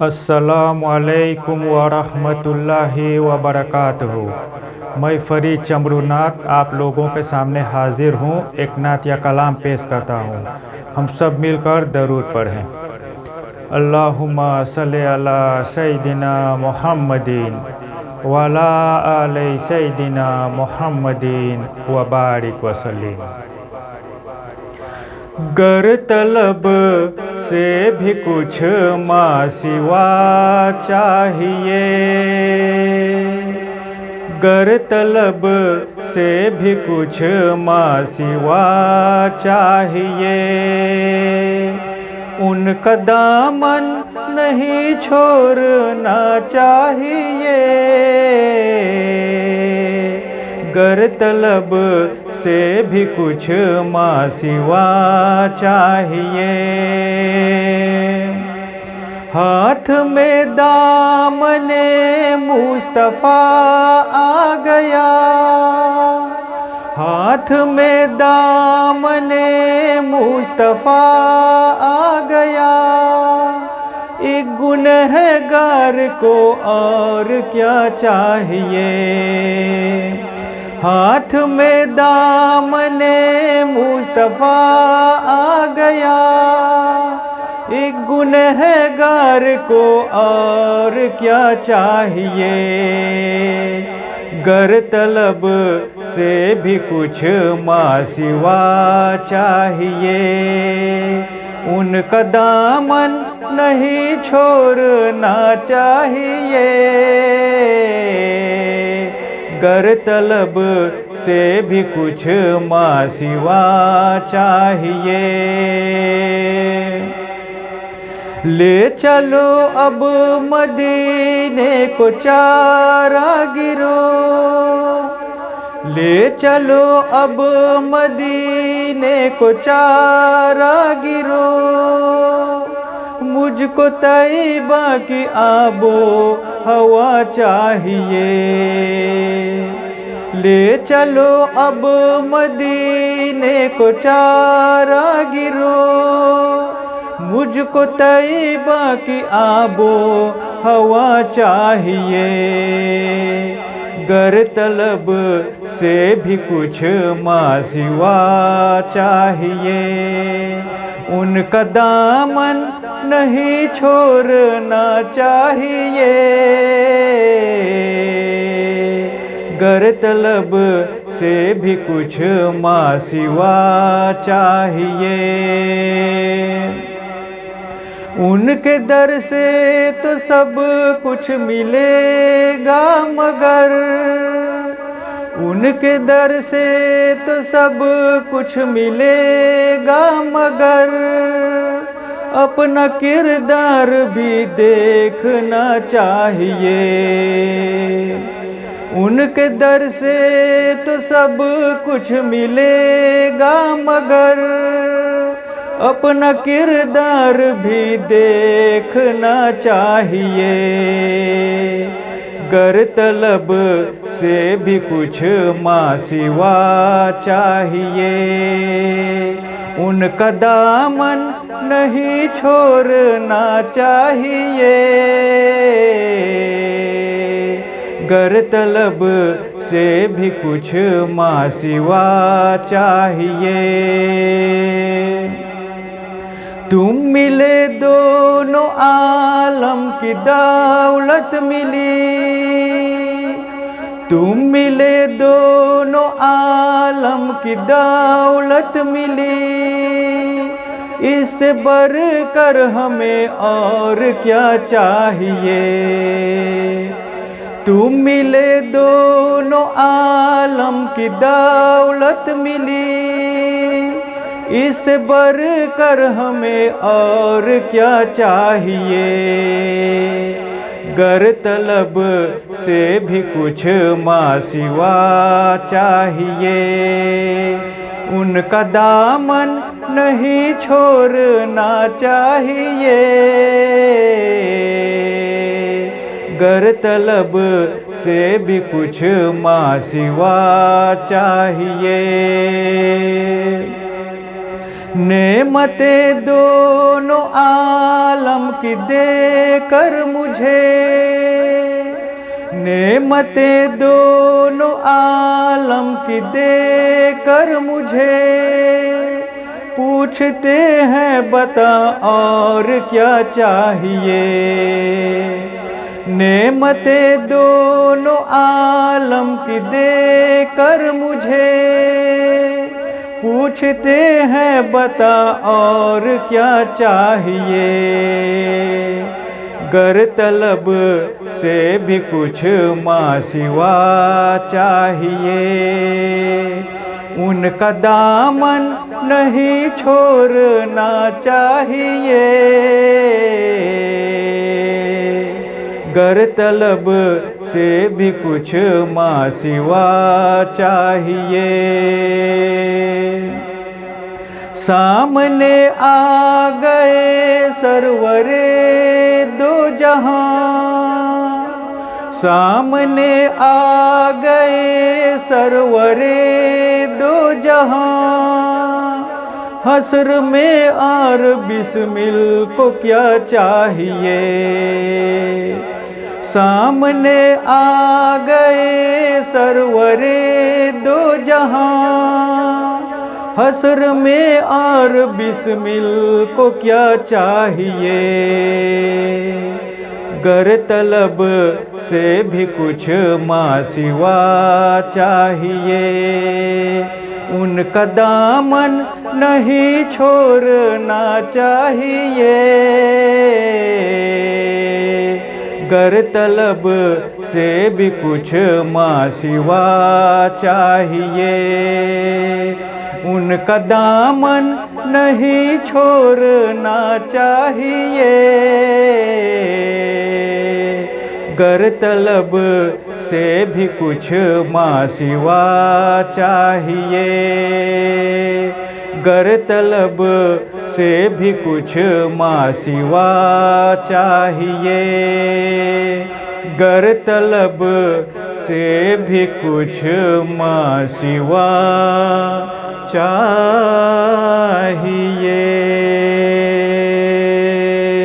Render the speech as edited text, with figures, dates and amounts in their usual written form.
अस्सलामुअलैकुम वरहमतुल्लाहि वबरकातुहू। मैं फरीद चमरूनाथ आप लोगों के सामने हाजिर हूँ। एक नात या कलाम पेश करता हूँ। हम सब मिलकर दरूद पढ़ें। अल्लाहुम्मा सल्ली अला सय्यिदिना मुहम्मदिन वला आले सय्यिदिना मुहम्मदिन व बारिक वसल्लिम। गर तलब से भी कुछ माँ सिवा चाहिए, गर तलब से भी कुछ माँ सिवा चाहिए, उनका दामन नहीं छोड़ना चाहिए, गर तलब से भी कुछ माँ सिवा चाहिए। हाथ में दामने मुस्तफ़ा आ गया, हाथ में दामने मुस्तफ़ा आ गया, एक गुनहगार को और क्या चाहिए। हाथ में दामने मुस्तफ़ा आ गया, एक गुनहगार को और क्या चाहिए, गर तलब से भी कुछ माँ सिवा चाहिए, उनका दामन नहीं छोड़ना चाहिए, गर तलब से भी कुछ माँ सिवा चाहिए। ले चलो अब मदीने को चारागिरो, ले चलो अब मदीने को चारागिरो, मुझको तैयबा की आबो हवा चाहिए। ले चलो अब मदीने को चारागिरो, मुझको तैयबा की आबो हवा चाहिए, गर तलब से भी कुछ माँ सिवा चाहिए, उनका दामन नहीं छोड़ना चाहिए, गर तलब से भी कुछ माँ सिवा चाहिए। उनके दर से तो सब कुछ मिलेगा मगर, उनके दर से तो सब कुछ मिलेगा मगर, अपना किरदार भी देखना चाहिए। उनके दर से तो सब कुछ मिलेगा मगर, अपना किरदार भी देखना चाहिए, गर तलब से भी कुछ माँ सिवा चाहिए, उनका दामन नहीं छोड़ना चाहिए, गर तलब से भी कुछ माँ सिवा चाहिए। तुम मिले दोनों आलम की दौलत मिली, तुम मिले दोनों आलम की दौलत मिली, इससे बढ़कर हमें और क्या चाहिए। तुम मिले दोनों आलम की दौलत मिली, इससे बढ़कर हमें और क्या चाहिए, गर तलब से भी कुछ माँ सिवा चाहिए, उनका दामन नहीं छोड़ना चाहिए, गर तलब से भी कुछ माँ सिवा चाहिए। नेमते दोनों आलम की दे कर मुझे, नेमतें दोनों आलम की दे कर मुझे, पूछते हैं बता और क्या चाहिए। नेमतें दोनों आलम की दे कर मुझे, पूछते हैं बता और क्या चाहिए। गर तलब से भी कुछ माँ सिवा चाहिए, उनका दामन नहीं छोड़ना चाहिए। गर तलब से भी कुछ माँ सिवा चाहिए। सामने आ गए सरवरे दो जहां, सामने आ गए सरवरे दो जहां। हस्र में और बिस्मिल को क्या चाहिए। सामने आ गए सरवरे दो जहां, हस्र में और बिस्मिल को क्या चाहिए। गर तलब से भी कुछ माँ सिवा चाहिए, उनका दामन नहीं छोड़ना चाहिए। गर तलब से भी कुछ माँ सिवा चाहिए, उनका दामन नहीं छोड़ना चाहिए। गर तलब से भी कुछ माँ सिवा चाहिए। गर तलब से भी कुछ माँ सिवा चाहिए। गर तलब से भी कुछ माँ सिवा चाहिए।